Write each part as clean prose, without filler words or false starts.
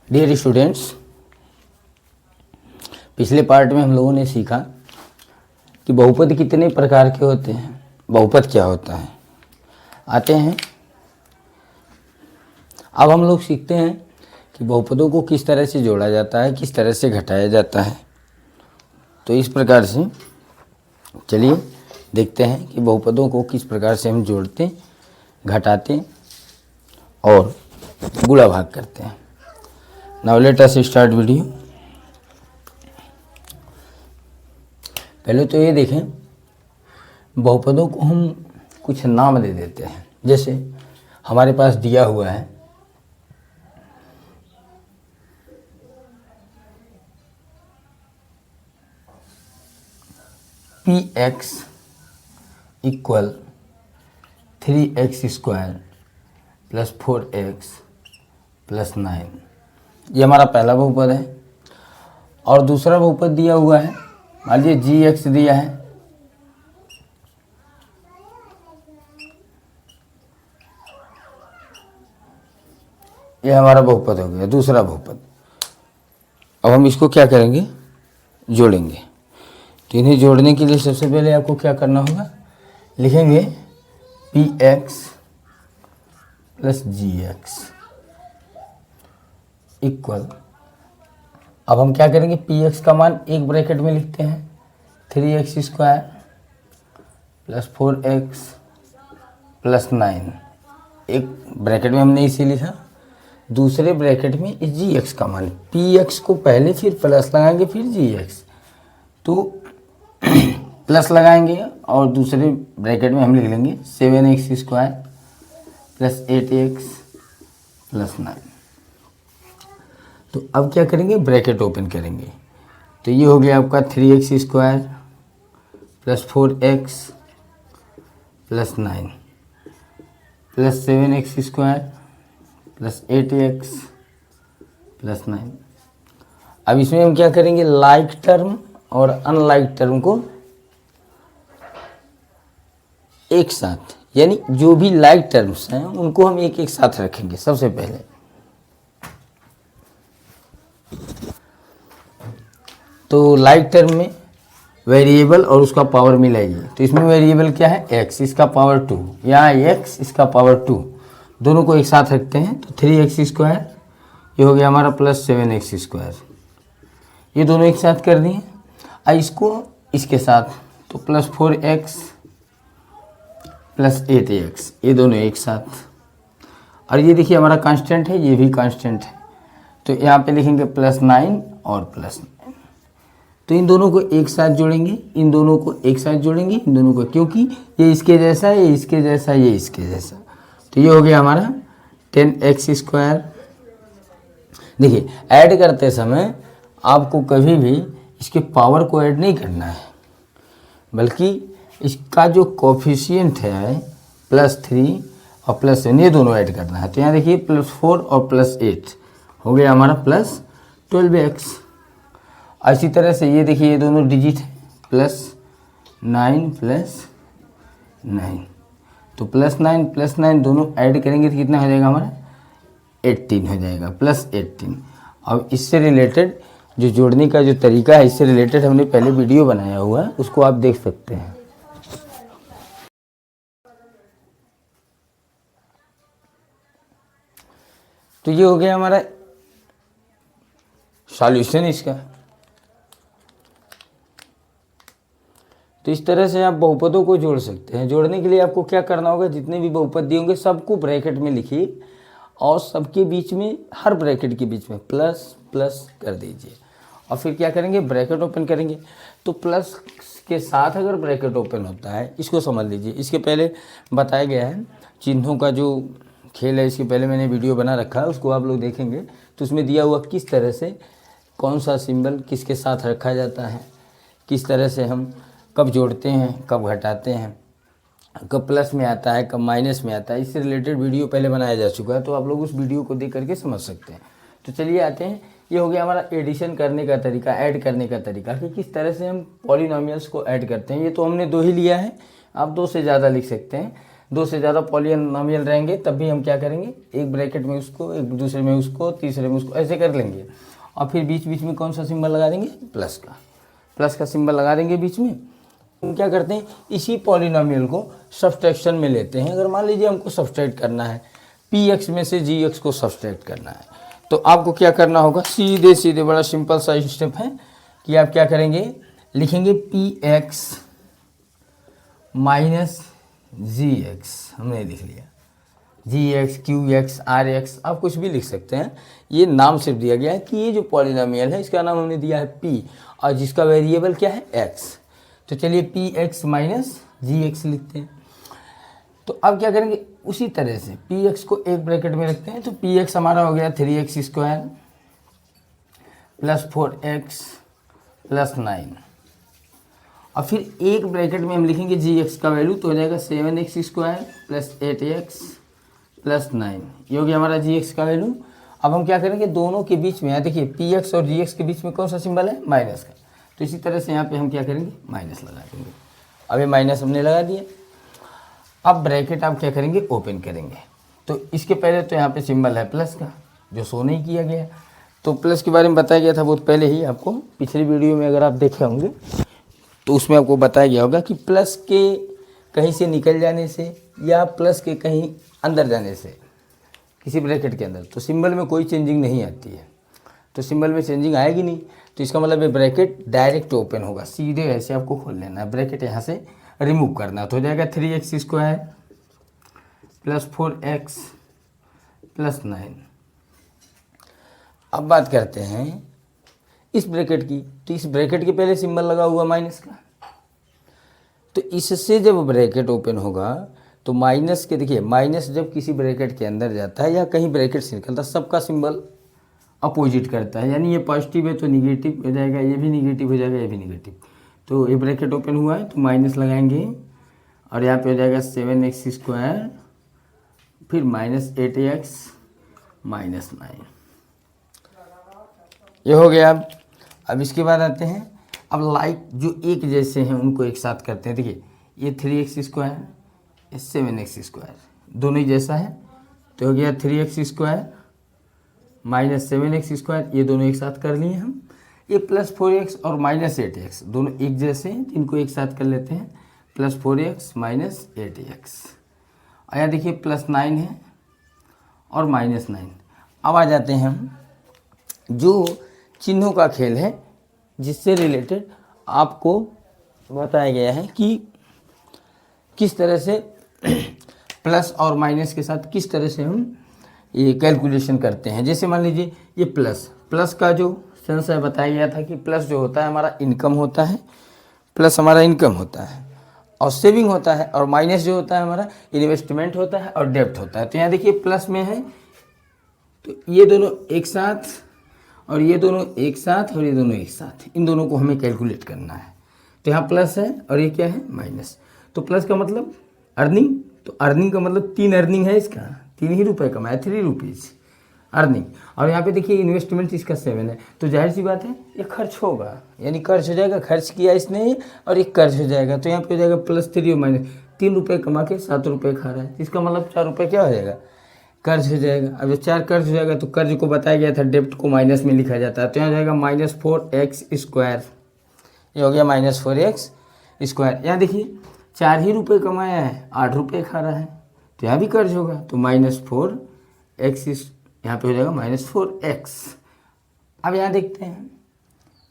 Dear students, पिछले part में हम लोगों ने सीखा कि बहुपद कितने प्रकार के होते हैं, बहुपद क्या होता है। आते हैं अब हम लोग सीखते हैं कि बहुपदों को किस तरह से जोड़ा जाता है, किस तरह से घटाया जाता है। तो इस प्रकार से चलिए देखते हैं कि बहुपदों को किस प्रकार से हम जोड़ते, घटाते और गुणा भाग करते हैं। Now let us start video. पहले तो ये देखें, बहुपदों को हम कुछ नाम दे देते हैं। जैसे हमारे पास दिया हुआ है px equal 3x² plus 4x plus 9, ये हमारा पहला बहुपद है। और दूसरा बहुपद दिया हुआ है, मान लीजिए gx दिया है, ये हमारा बहुपद हो गया, दूसरा बहुपद। अब हम इसको क्या करेंगे, जोड़ेंगे। तो इन्हें जोड़ने के लिए सबसे पहले आपको क्या करना होगा, लिखेंगे px प्लस gx इक्वल, अब हम क्या करेंगे, px का मान एक ब्रैकेट में लिखते हैं 3x² प्लस 4x प्लस 9, एक ब्रैकेट में हमने इसे लिखा। दूसरे ब्रैकेट में gx का मान, px को पहले फिर प्लस लगाएंगे फिर gx, तो प्लस लगाएंगे और दूसरे ब्रैकेट में हम लिख लेंगे 7x² प्लस 8x प्लस 9। तो अब क्या करेंगे, ब्रैकेट ओपन करेंगे। तो ये हो गया आपका 3x² plus 4x plus 9 plus 7x² plus 8x plus 9। अब इसमें हम क्या करेंगे, लाइक टर्म और अनलाइक टर्म को एक साथ, यानी जो भी लाइक टर्म्स हैं उनको हम एक एक साथ रखेंगे। सबसे पहले तो लाइक टर्म में वेरिएबल और उसका पावर मिलाइए। तो इसमें वेरिएबल क्या है, x, इसका पावर 2, यहाँ x इसका पावर 2, दोनों को एक साथ रखते हैं। तो 3x², ये हो गया हमारा प्लस 7x², ये दोनों एक साथ कर दिए। अब इसको इसके साथ, तो प्लस 4x प्लस 8x, ये दोनों एक साथ। और ये देखिए हमारा कांस्टेंट है, ये भी कांस्टेंट है, तो यहाँ पे लिखेंगे प्लस 9 और प्लस 9। तो इन दोनों को एक साथ जोड़ेंगे, इन दोनों को एक साथ जोड़ेंगे, इन दोनों को, क्योंकि ये इसके जैसा है, ये इसके जैसा, ये इसके जैसा। तो ये हो गया हमारा 10x²। देखिए ऐड करते समय आपको कभी भी इसके पावर को ऐड नहीं करना है, बल्कि इसका जो कोफिशिएंट है प्लस 3 और प्लस 7, ये दोनों ऐड करना है। तो यहाँ देखिए प्लस 4 और प्लस 8 हो गया हमारा प्लस 12x। इसी तरह से ये देखिए ये दोनों डिजिट है, प्लस 9 प्लस 9, तो प्लस 9 प्लस 9 दोनों ऐड करेंगे तो कितना हो जाएगा हमारा, 18 हो जाएगा, प्लस 18। अब इससे रिलेटेड जो जोड़ने का जो तरीका है, इससे रिलेटेड हमने पहले वीडियो बनाया हुआ है, उसको आप देख सकते हैं। तो ये हो गया हमारा सॉल्यूशन इसका। तो इस तरह से आप बहुपदों को जोड़ सकते हैं। जोड़ने के लिए आपको क्या करना होगा, जितने भी बहुपद दिए होंगे सबको ब्रैकेट में लिखिए और सबके बीच में, हर ब्रैकेट के बीच में प्लस प्लस कर दीजिए। और फिर क्या करेंगे, ब्रैकेट ओपन करेंगे। तो प्लस के साथ अगर ब्रैकेट ओपन होता है, इसको समझ लीजिए, इसके पहले बताया गया है चिन्हों का जो खेल है, इसके पहले मैंने वीडियो बना रखा है, उसको आप लोग देखेंगे। तो उसमें दिया हुआ किस तरह से कौन सा सिंबल किसके साथ रखा जाता है, किस तरह से हम कब जोड़ते हैं, कब घटाते हैं, कब प्लस में आता है, कब माइनस में आता है, इससे रिलेटेड वीडियो पहले बनाया जा चुका है। तो आप लोग उस वीडियो को देख करके समझ सकते हैं। तो चलिए आते हैं, ये हो गया हमारा एडिशन करने का तरीका, ऐड करने का तरीका, कि किस तरह से हम पॉलिनोमियल्स को ऐड करते हैं। ये तो हमने 2 ही लिया है, आप 2 से ज़्यादा लिख सकते हैं। दो से ज़्यादा पॉलिनोमियल रहेंगे तब भी हम क्या करेंगे, एक ब्रैकेट में उसको, एक दूसरे में उसको, तीसरे में उसको, ऐसे कर लेंगे। और फिर बीच बीच में कौन सा सिंबल लगा देंगे, प्लस का सिंबल लगा देंगे बीच में। हम क्या करते हैं, इसी पॉलिनोमियल को सब्सट्रैक्शन में लेते हैं। अगर मान लीजिए हमको सब्सट्रैक्ट करना है, पी एक्स में से जी एक्स को सब्सट्रैक्ट करना है, तो आपको क्या करना होगा, सीधे सीधे बड़ा सिंपल सा स्टेप है कि आप क्या करेंगे, लिखेंगे p x minus g x, हमने लिख लिया, g x, q x, r x, आप कुछ भी लिख सकते हैं। ये नाम सिर्फ दिया गया है कि ये जो पॉलिनोमियल है इसका नाम हमने दिया है पी, और जिसका वेरिएबल क्या है, एक्स। तो चलिए P x minus g x लिखते हैं। तो अब क्या करेंगे, उसी तरह से पी एक्स को एक ब्रैकेट में रखते हैं। तो पी एक्स हमारा हो गया 3x square plus 4x plus 9, और फिर एक ब्रैकेट में हम लिखेंगे जी एक्स का वैल्यू, तो हो जाएगा 7x square plus 8x plus 9। ये हो गया हमारा जी एक्स का वैल्यू। अब हम क्या करेंगे, दोनों के बीच में, यहाँ देखिए पी एक्स और जी एक्स के बीच में कौन सा सिंबल है, माइनस का, तो इसी तरह से यहाँ पे हम क्या करेंगे, माइनस लगा देंगे। अब ये माइनस हमने लगा दिया। अब ब्रैकेट आप क्या करेंगे, ओपन करेंगे। तो इसके पहले तो यहाँ पे सिंबल है प्लस का, जो शो नहीं किया गया। तो प्लस के बारे में बताया गया था बहुत पहले ही आपको, पिछली वीडियो में अगर आप देखे होंगे तो उसमें आपको बताया गया होगा कि प्लस के कहीं से निकल जाने से या प्लस के कहीं अंदर जाने से किसी ब्रैकेट के अंदर, तो सिंबल में कोई चेंजिंग नहीं आती है। तो सिंबल में चेंजिंग आएगी नहीं, तो इसका मतलब ये ब्रैकेट डायरेक्ट ओपन होगा, सीधे ऐसे आपको खोल लेना है, ब्रैकेट यहाँ से रिमूव करना। तो हो जाएगा 3x square plus 4x plus 9। अब बात करते हैं इस ब्रैकेट की, तो इस ब्रैकेट के पहले सिंबल लगा हुआ माइनस का, तो इससे जब ब्रैकेट ओपन होगा तो माइनस के, देखिए माइनस जब किसी ब्रैकेट के अंदर जाता है या कहीं ब्रैकेट से निकलता है, सबका सिंबल अपोजिट करता है, यानी ये पॉजिटिव है तो निगेटिव हो जाएगा, ये भी निगेटिव हो जाएगा, ये भी निगेटिव। तो ये ब्रैकेट ओपन हुआ है तो माइनस लगाएंगे, और यहाँ पे हो जाएगा 7x स्क्वायर फिर माइनस 8x माइनस 9, ये हो गया। अब इसके बाद आते हैं, अब लाइक जो एक जैसे हैं उनको एक साथ करते हैं। देखिए ये 3x स्क्वायर, ये 7x स्क्वायर, दोनों ही जैसा है, तो हो गया 3x square minus 7x square, ये दोनों एक साथ कर लिए हम। ये प्लस 4x और माइनस 8x दोनों एक जैसे हैं, इनको एक साथ कर लेते हैं, प्लस 4x माइनस 8x। और यहाँ देखिए प्लस 9 है और माइनस 9। अब आ जाते हैं हम, जो चिन्हों का खेल है जिससे रिलेटेड आपको बताया गया है कि किस तरह से प्लस और माइनस के साथ किस तरह से हम ये कैलकुलेशन करते हैं। जैसे मान लीजिए ये प्लस का जो सेंस है बताया गया था कि प्लस जो होता है हमारा इनकम होता है, प्लस हमारा इनकम होता है और सेविंग होता है, और माइनस जो होता है हमारा इन्वेस्टमेंट होता है और डेब्ट होता है। तो यहाँ देखिए प्लस में है तो ये दोनों एक साथ और ये दोनों एक साथ और ये दोनों एक साथ, इन दोनों को हमें कैलकुलेट करना है। तो यहाँ प्लस है और ये क्या है, माइनस। तो प्लस का मतलब अर्निंग, तो अर्निंग का मतलब 3 अर्निंग है, इसका 3 ही रुपये कमाया, 3 रुपीज़ अर्निंग। और यहाँ पे देखिए इन्वेस्टमेंट इसका 7 है, तो जाहिर सी बात है ये खर्च होगा, यानी खर्च हो जाएगा, खर्च किया इसने और एक खर्च हो जाएगा। तो यहाँ पे हो जाएगा प्लस 3 और माइनस, 3 रुपये कमा के 7 रुपये खा रहा है, इसका मतलब 4 रुपये क्या हो जाएगा, कर्ज हो जाएगा। अब जब 4 कर्ज हो जाएगा तो कर्ज को बताया गया था डेब्ट को माइनस में लिखा जाता है, तो यहाँ जाएगा माइनस 4x स्क्वायर, ये हो गया माइनस 4x स्क्वायर। यहाँ देखिए 4 ही रुपये कमाया है, 8 रुपये खा रहा है, तो यहाँ भी कर्ज होगा, तो माइनस 4x, यहाँ पे हो जाएगा माइनस 4x। अब यहाँ देखते हैं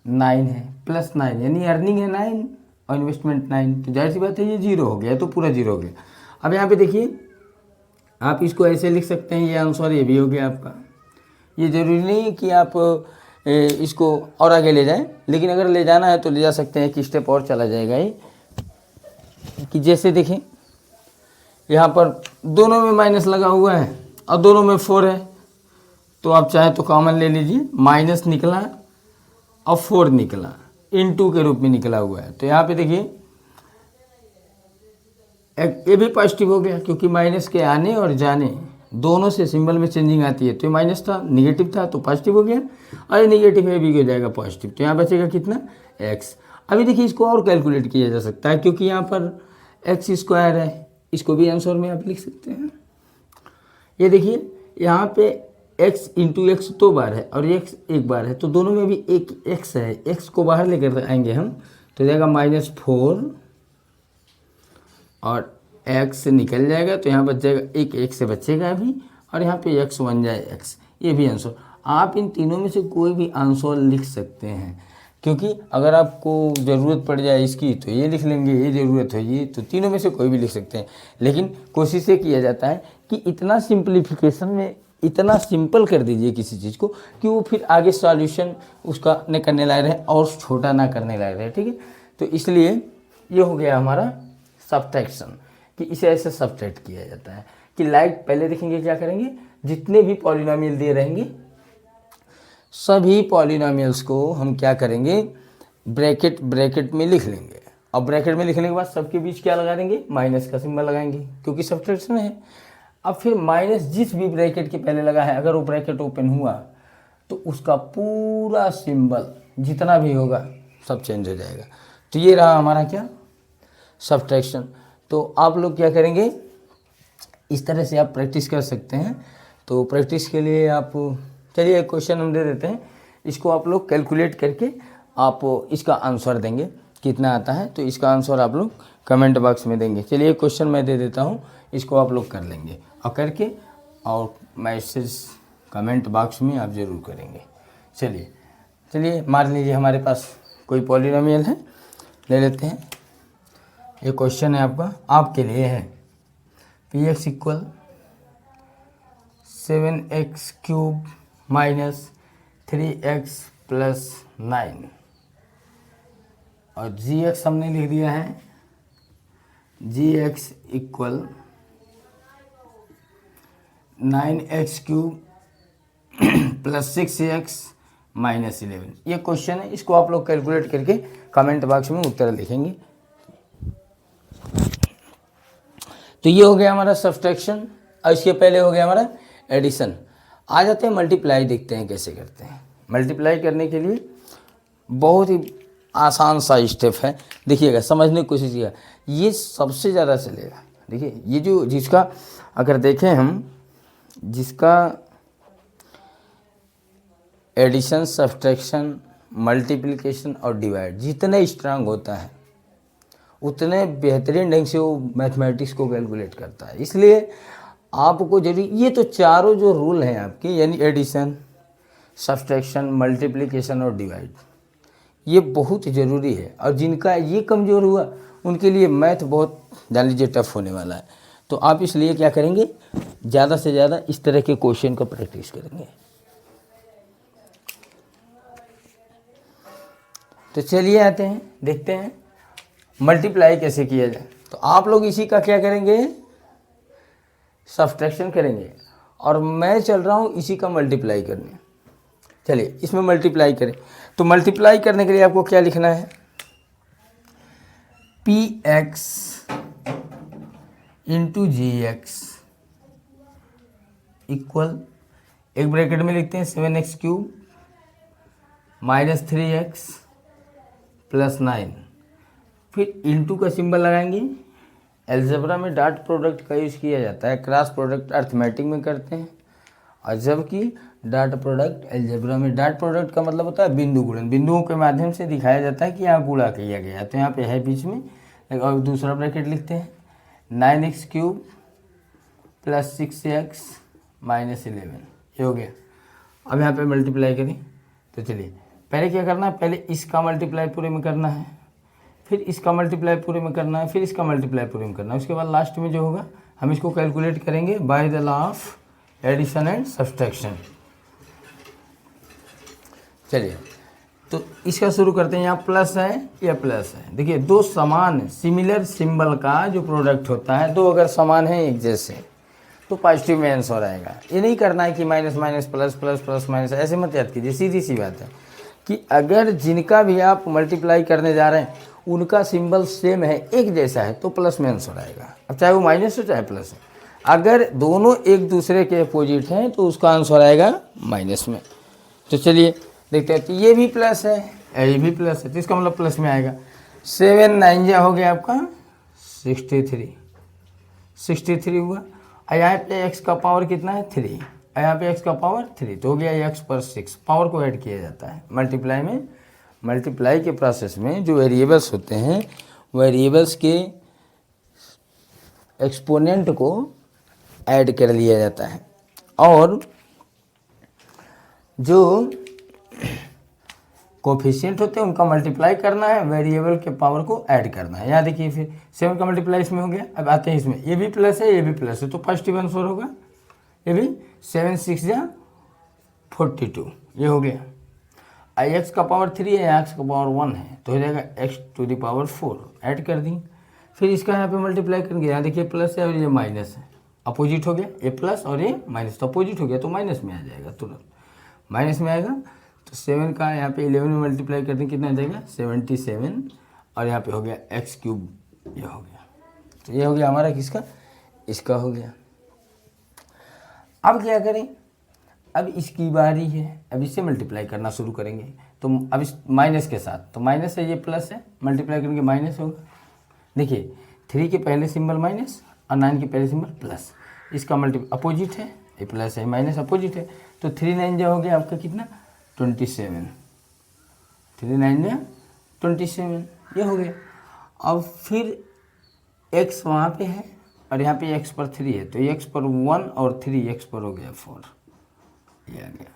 9 है, प्लस 9 यानी अर्निंग है 9 और इन्वेस्टमेंट 9, तो जाहिर सी बात है ये 0 हो गया, तो पूरा 0 हो गया। अब यहाँ पे देखिए आप इसको ऐसे लिख सकते हैं, ये आंसर ये भी हो गया आपका। ये ज़रूरी नहीं है कि आप इसको और आगे ले जाएं, लेकिन अगर ले जाना है तो ले जा सकते हैं, कि स्टेप और चला जाएगा ये, कि जैसे देखें यहाँ पर दोनों में माइनस लगा हुआ है और दोनों में 4 है, तो आप चाहे तो कॉमन ले लीजिए, माइनस निकला और 4 निकला, इनटू के रूप में निकला हुआ है। तो यहाँ पे देखिए ये भी पॉजिटिव हो गया, क्योंकि माइनस के आने और जाने दोनों से सिंबल में चेंजिंग आती है। तो ये माइनस था, निगेटिव था तो पॉजिटिव हो गया, और ये निगेटिव है भी हो जाएगा पॉजिटिव। तो यहाँ बचेगा कितना, x। अभी देखिए इसको और कैलकुलेट किया जा सकता है, क्योंकि यहाँ पर x स्क्वायर है, इसको भी आंसर में आप लिख सकते हैं। ये देखिए यहाँ पे x इंटू एक्स 2 बार है और x 1 बार है, तो दोनों में भी एक x है, x को बाहर लेकर आएंगे हम तो जाएगा -4 और x निकल जाएगा, तो यहाँ बच जाएगा एक x से बचेगा अभी, और यहाँ पे x बन जाए x। ये भी आंसर, आप इन तीनों में से कोई भी आंसर लिख सकते हैं, क्योंकि अगर आपको ज़रूरत पड़ जाए इसकी तो ये लिख लेंगे, ये ज़रूरत है ये, तो तीनों में से कोई भी लिख सकते हैं। लेकिन कोशिश ये किया जाता है कि इतना सिंप्लीफिकेशन में इतना सिंपल कर दीजिए किसी चीज़ को कि वो फिर आगे सॉल्यूशन उसका न करने लायक रहे और छोटा ना करने लायक रहे, ठीक है। तो इसलिए ये हो गया हमारा सब्ट्रैक्शन, कि इसे ऐसे सब्ट्रैक्ट किया जाता है कि लाइक पहले देखेंगे क्या करेंगे, जितने भी पॉलिनोमियल दिए रहेंगे सभी पॉलिनोमियल्स को हम क्या करेंगे, ब्रैकेट में लिख लेंगे, और ब्रैकेट में लिखने के बाद सबके बीच क्या लगा देंगे, माइनस का सिंबल लगाएंगे, क्योंकि सब्ट्रैक्शन है। अब फिर माइनस जिस भी ब्रैकेट के पहले लगा है, अगर वो ब्रैकेट ओपन हुआ तो उसका पूरा सिंबल जितना भी होगा सब चेंज हो जाएगा। तो ये रहा हमारा क्या, सब्ट्रैक्शन। तो आप लोग क्या करेंगे, इस तरह से आप प्रैक्टिस कर सकते हैं। तो प्रैक्टिस के लिए आप चलिए एक क्वेश्चन हम दे देते हैं, इसको आप लोग कैलकुलेट करके आप इसका आंसर देंगे कितना आता है, तो इसका आंसर आप लोग कमेंट बॉक्स में देंगे। चलिए एक क्वेश्चन मैं दे देता हूँ, इसको आप लोग कर लेंगे और करके और मैसेज कमेंट बॉक्स में आप ज़रूर करेंगे। चलिए मान लीजिए हमारे पास कोई पॉलिनोमियल है, ले लेते हैं। ये क्वेश्चन है आपके लिए है, px equal 7x³ minus 3x plus 9, और gx हमने लिख दिया है gx equal 9x³ plus 6x minus 11। ये क्वेश्चन है, इसको आप लोग कैलकुलेट करके कमेंट बॉक्स में उत्तर लिखेंगे। तो ये हो गया हमारा सब्ट्रैक्शन, और इसके पहले हो गया हमारा एडिशन। आ जाते हैं मल्टीप्लाई, देखते हैं कैसे करते हैं। मल्टीप्लाई करने के लिए बहुत ही आसान सा स्टेप है, देखिएगा, समझने की कोशिश कीजिएगा, ये सबसे ज़्यादा चलेगा। देखिए ये जो जिसका अगर देखें हम, जिसका एडिशन, सब्ट्रैक्शन, मल्टीप्लिकेशन और डिवाइड जितने स्ट्रांग होता है उतने बेहतरीन ढंग से वो मैथमेटिक्स को कैलकुलेट करता है। इसलिए आपको जरूरी, ये तो चारों जो रूल हैं आपके, यानी एडिशन, सब्ट्रैक्शन, मल्टीप्लिकेशन और डिवाइड, ये बहुत ज़रूरी है, और जिनका ये कमज़ोर हुआ उनके लिए मैथ बहुत जान लीजिए टफ होने वाला है। तो आप इसलिए क्या करेंगे, ज़्यादा से ज़्यादा इस तरह के क्वेश्चन का प्रैक्टिस करेंगे। तो चलिए आते हैं, देखते हैं मल्टीप्लाई कैसे किया जाए। तो आप लोग इसी का क्या करेंगे, सब्ट्रैक्शन करेंगे, और मैं चल रहा हूँ इसी का मल्टीप्लाई करने। चलिए इसमें मल्टीप्लाई करें। तो मल्टीप्लाई करने के लिए आपको क्या लिखना है, px इंटू gx इक्वल, एक ब्रैकेट में लिखते हैं 7x³ माइनस 3x प्लस 9, फिर इंटू का सिंबल लगाएंगे। अलजेब्रा में डॉट प्रोडक्ट का यूज़ किया जाता है, क्रॉस प्रोडक्ट अर्थमेटिक में करते हैं, और जबकि डॉट प्रोडक्ट अलजेब्रा में, डॉट प्रोडक्ट का मतलब होता है बिंदु गुणन, बिंदुओं के माध्यम से दिखाया जाता है कि यहाँ गुणा किया गया। तो यहाँ पे है बीच में, और दूसरा ब्रैकेट लिखते हैं 9x³ प्लस 6x माइनस 11, ये हो गया। अब यहाँ पे मल्टीप्लाई करें। तो चलिए पहले क्या करना है, पहले इसका मल्टीप्लाई पूरे में करना है, फिर इसका मल्टीप्लाई पूरे में करना है, फिर इसका मल्टीप्लाई पूरे में करना है। उसके बाद लास्ट में जो होगा हम इसको कैलकुलेट करेंगे by the law of addition and subtraction. चलिए तो इसका शुरू करते हैं। यहाँ प्लस है, या प्लस है। देखिए दो समान सिमिलर सिंबल का जो प्रोडक्ट होता है, दो अगर समान है एक जैसे, तो पॉजिटिव में आंसर आएगा। ये नहीं करना है कि minus minus plus plus plus minus, ऐसे मत याद कीजिए। सीधी सी बात है कि अगर जिनका भी आप मल्टीप्लाई करने जा रहे हैं उनका सिंबल सेम है, एक जैसा है, तो प्लस में आंसर आएगा। अब चाहे वो माइनस हो चाहे प्लस हो। अगर दोनों एक दूसरे के अपोजिट हैं तो उसका आंसर आएगा माइनस में। तो चलिए देखते हैं। तो ये भी प्लस है, ये भी प्लस है, तो इसका मतलब प्लस में आएगा। 7 9 जा हो गया आपका 63, 63 हुआ। और यहाँ पे x का पावर कितना है 3, और यहाँ पे x का पावर 3, तो हो गया x पर 6। पावर को ऐड किया जाता है मल्टीप्लाई में। मल्टीप्लाई के प्रोसेस में जो वेरिएबल्स होते हैं, वेरिएबल्स के एक्सपोनेंट को ऐड कर लिया जाता है, और जो कोफिशिएंट होते हैं उनका मल्टीप्लाई करना है, वेरिएबल के पावर को ऐड करना है। यहाँ देखिए फिर 7 का मल्टीप्लाई इसमें हो गया। अब आते हैं इसमें, ये भी प्लस है, ये भी प्लस है, तो पॉजिटिव आंसर होगा। ये भी 7 6 जा 42, ये हो गया। आई एक्स का पावर 3 है, एक्स का पावर 1 है, तो हो जाएगा x to the power 4, add कर दी। फिर इसका यहाँ पे मल्टीप्लाई करेंगे, यहाँ देखिए प्लस है और ये माइनस है, अपोजिट हो गया, ये प्लस और ये माइनस, तो अपोजिट हो गया तो माइनस में आ जाएगा, तुरंत माइनस में आएगा। तो 7 का यहाँ पे 11 में मल्टीप्लाई करते हैं, कितना आ जाएगा 77, और यहाँ पे हो गया x क्यूब, ये हो गया। तो ये हो गया हमारा किसका, इसका हो गया। अब क्या करें, अब इसकी बारी है, अब इससे मल्टीप्लाई करना शुरू करेंगे। तो अब इस माइनस के साथ, तो माइनस है, ये प्लस है, मल्टीप्लाई करेंगे माइनस होगा। देखिए 3 के पहले सिंबल माइनस और 9 के पहले सिंबल प्लस, इसका अपोजिट है, ये प्लस है, माइनस अपोजिट है, तो 3 9 जो हो गया आपका कितना 27, 3 9 जा 27, ये हो गया। अब फिर x वहाँ पे है और यहाँ पे x पर 3 है, तो x पर 1 और 3 x पर हो गया 4, ये आ गया।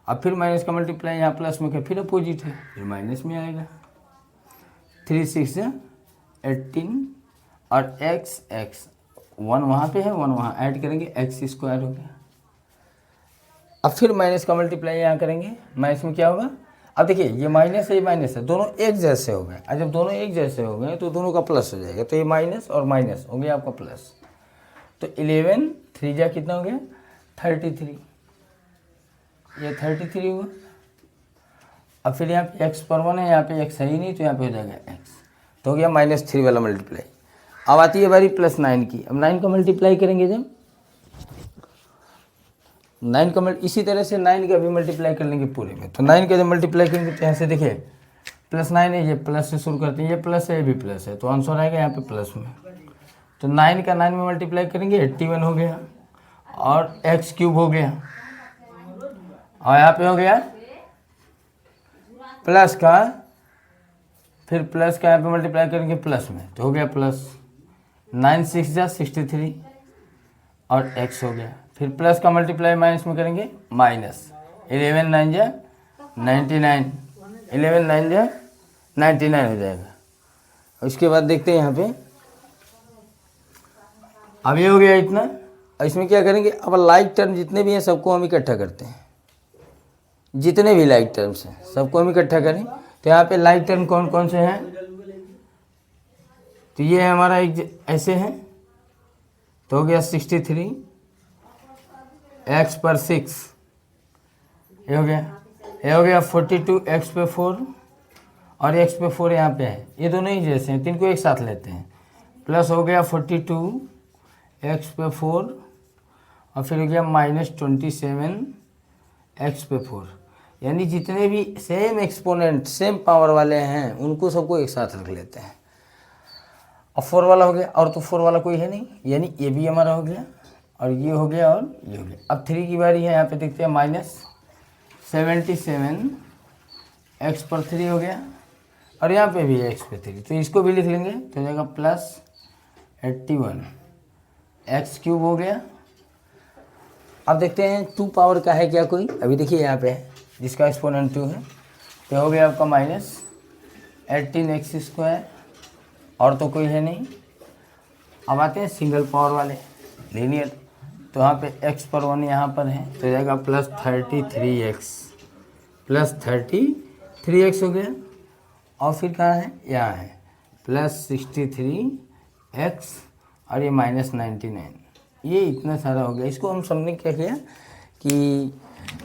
अब फिर माइनस का मल्टीप्लाई यहाँ प्लस में, फिर अपोजिट है, फिर माइनस में आएगा। 3 6 जा 18 और x 1 वहाँ पे है, 1 वहाँ, ऐड करेंगे x स्क्वायर हो गया। अब फिर माइनस का मल्टीप्लाई यहाँ करेंगे, माइनस में क्या होगा, अब देखिए ये माइनस है, ये माइनस है, दोनों एक जैसे हो गए। और जब दोनों एक जैसे हो गए तो दोनों का प्लस हो जाएगा, तो ये माइनस और माइनस हो गया आपका प्लस। तो 11 3 जा कितना हो गया 33, ये 33 हुआ। अब फिर यहाँ पे x पर 1 है, यहाँ पे x है ही नहीं, तो यहाँ पे हो जाएगा x, तो हो गया -3 वाला मल्टीप्लाई। अब आती है बारी +9 की। अब 9 का मल्टीप्लाई करेंगे, जब 9 का इसी तरह से 9 का भी मल्टीप्लाई कर लेंगे पूरे में। तो 9 का जब मल्टीप्लाई करेंगे तो यहाँ से देखिए +9 है, ये प्लस से शुरू करते हैं, ये प्लस है, ये भी प्लस है, तो आंसर आएगा यहाँ पे प्लस में। तो 9 का 9 में मल्टीप्लाई करेंगे 81 हो गया, और x क्यूब हो गया, और यहाँ पे हो गया प्लस का, फिर प्लस का यहाँ पे मल्टीप्लाई करेंगे प्लस में, तो हो गया प्लस 9 6 जा 63 और x हो गया। फिर प्लस का मल्टीप्लाई माइनस में करेंगे माइनस, 11 9 जा 99, 11 9 जा 99 हो जाएगा। उसके बाद देखते हैं यहाँ पे, अब ये हो गया इतना। इसमें क्या करेंगे, अब लाइक टर्म जितने भी हैं सबको हम इकट्ठा करते हैं, जितने भी लाइक टर्म्स हैं सबको हम इकट्ठा करें। तो यहाँ पे लाइक टर्म कौन कौन से हैं, तो ये हमारा एक ऐसे हैं, तो हो गया 63, x पर 6, ये हो गया 42 x पे 4, और x पे 4 यहाँ पे है, ये दोनों ही जैसे हैं, तीन को एक साथ लेते हैं। प्लस हो गया 42 x पे 4, और फिर हो गया -27 x पे 4। यानी जितने भी सेम एक्सपोनेंट सेम पावर वाले हैं उनको सबको एक साथ रख लेते हैं। और 4 वाला हो गया, और तो 4 वाला कोई है नहीं, यानी ये भी हमारा हो गया, और ये हो गया, और ये हो गया। अब 3 की बारी है, यहाँ पे देखते हैं -77 x पर 3 हो गया, और यहाँ पे भी x पे 3, तो इसको भी लिख लेंगे, तो हो जाएगा +81 x क्यूब हो गया। अब देखते हैं 2 पावर का है क्या कोई, अभी देखिए यहाँ पे है जिसका एक्सपोनेंट 2 है, तो हो गया आपका -18 x स्क्वायर, और तो कोई है नहीं। अब आते हैं सिंगल पावर वाले लीनियर, तो यहाँ पे x पर 1 यहाँ पर है, तो हो जाएगा +33x हो गया। और फिर कहाँ है, यहाँ है +63x, और ये -99, ये इतना सारा हो गया। इसको हम सबने क्या किया कि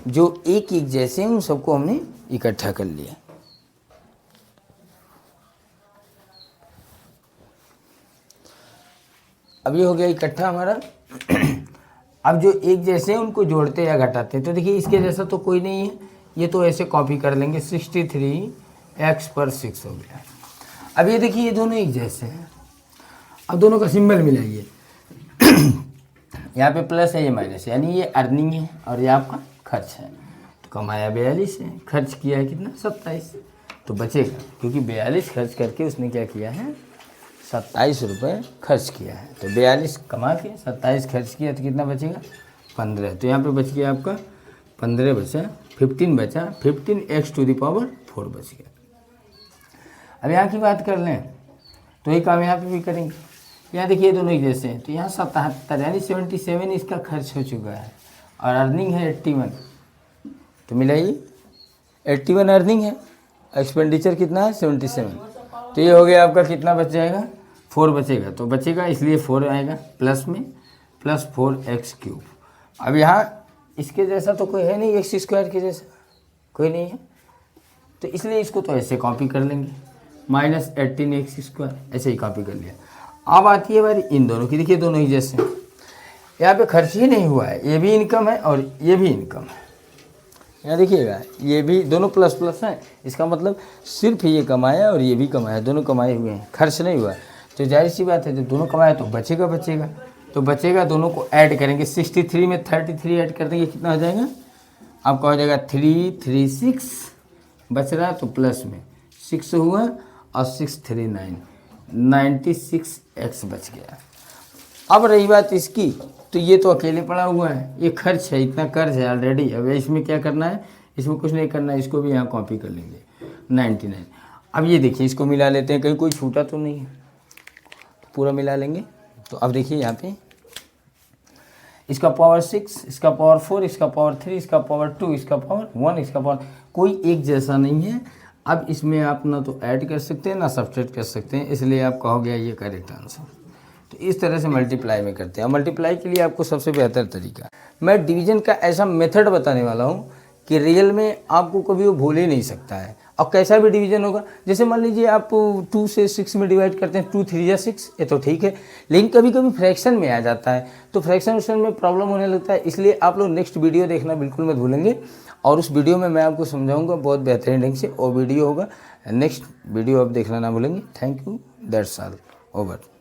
जो एक जैसे हैं उन सबको हमने इकट्ठा कर लिया। अब ये हो गया इकट्ठा हमारा। अब जो एक जैसे हैं उनको जोड़ते या घटाते हैं, तो देखिए इसके जैसा तो कोई नहीं है, ये तो ऐसे कॉपी कर लेंगे, 63x पर 6 हो गया। अब ये देखिए ये दोनों एक जैसे हैं, अब दोनों का सिंबल मिलाइए। यहाँ पे प्लस है, ये माइनस है, यानी ये अर्निंग है और ये आपका खर्च है। तो कमाया 42 है, खर्च किया है कितना 27, तो बचेगा, क्योंकि 42 खर्च करके उसने क्या किया है 27 रुपये खर्च किया है। तो 42 कमा के 27 खर्च किया तो कितना बचेगा 15। तो यहाँ पे बच गया आपका 15 बचा, 15 बचा, 15x⁴ बच गया। अब यहाँ की बात कर लें तो ये काम यहाँ पे भी करेंगे। यहाँ देखिए दोनों एक जैसे हैं, तो यहाँ 77 यानी 77 इसका खर्च हो चुका है और अर्निंग है 81, तो मिलाइए 81 अर्निंग है, एक्सपेंडिचर कितना है 77, तो ये हो गया आपका कितना बच जाएगा 4 बचेगा, तो बचेगा इसलिए 4 आएगा प्लस में, प्लस 4x⁵। अब यहाँ इसके जैसा तो कोई है नहीं, x² के जैसा कोई नहीं है, तो इसलिए इसको तो ऐसे कॉपी कर लेंगे, -18x², ऐसे ही कॉपी कर लिया। अब आती है बारी इन दोनों की, देखिए दोनों ही जैसे हैं, यहाँ पे खर्च ही नहीं हुआ है, ये भी इनकम है और ये भी इनकम है। यहाँ देखिएगा ये भी दोनों प्लस प्लस हैं, इसका मतलब सिर्फ ये कमाया और ये भी कमाया, दोनों कमाए हुए हैं, खर्च नहीं हुआ। तो जाहिर सी बात है जब दोनों कमाए तो बचेगा, तो बचेगा, दोनों को ऐड करेंगे, 63 में 33 ऐड कर देंगे, कितना हो जाएगा आपका हो जाएगा 336 बच रहा है, तो प्लस में 6 हुआ और 6 3 9 96x बच गया। अब रही बात इसकी, तो ये तो अकेले पड़ा हुआ है, ये खर्च है, इतना कर्ज है ऑलरेडी। अब इसमें क्या करना है, इसमें कुछ नहीं करना है, इसको भी यहाँ कॉपी कर लेंगे 99। अब ये देखिए इसको मिला लेते हैं, कहीं कोई छूटा तो नहीं है, तो पूरा मिला लेंगे। तो अब देखिए यहाँ पे इसका पावर 6, इसका पावर 4, इसका पावर 3, इसका पावर 2, इसका पावर 1, इसका पावर, कोई एक जैसा नहीं है। अब इसमें आप ना तो ऐड कर सकते हैं ना सब्ट्रैक्ट कर सकते हैं, इसलिए आपका हो गया ये करेक्ट आंसर। तो इस तरह से मल्टीप्लाई में करते हैं। मल्टीप्लाई के लिए आपको सबसे बेहतर तरीका, मैं डिवीजन का ऐसा मेथड बताने वाला हूँ कि रियल में आपको कभी वो भूल ही नहीं सकता है। और कैसा भी डिवीजन होगा, जैसे मान लीजिए आप 2 से 6 में डिवाइड करते हैं, 2 3 या 6, ये तो ठीक है, लेकिन कभी कभी फ्रैक्शन में आ जाता है, तो फ्रैक्शन में प्रॉब्लम होने लगता है। इसलिए आप लोग नेक्स्ट वीडियो देखना बिल्कुल मत भूलेंगे, और उस वीडियो में मैं आपको समझाऊंगा बहुत बेहतरीन ढंग से, और वीडियो होगा, नेक्स्ट वीडियो आप देखना ना भूलेंगे। Thank you, that's all, over.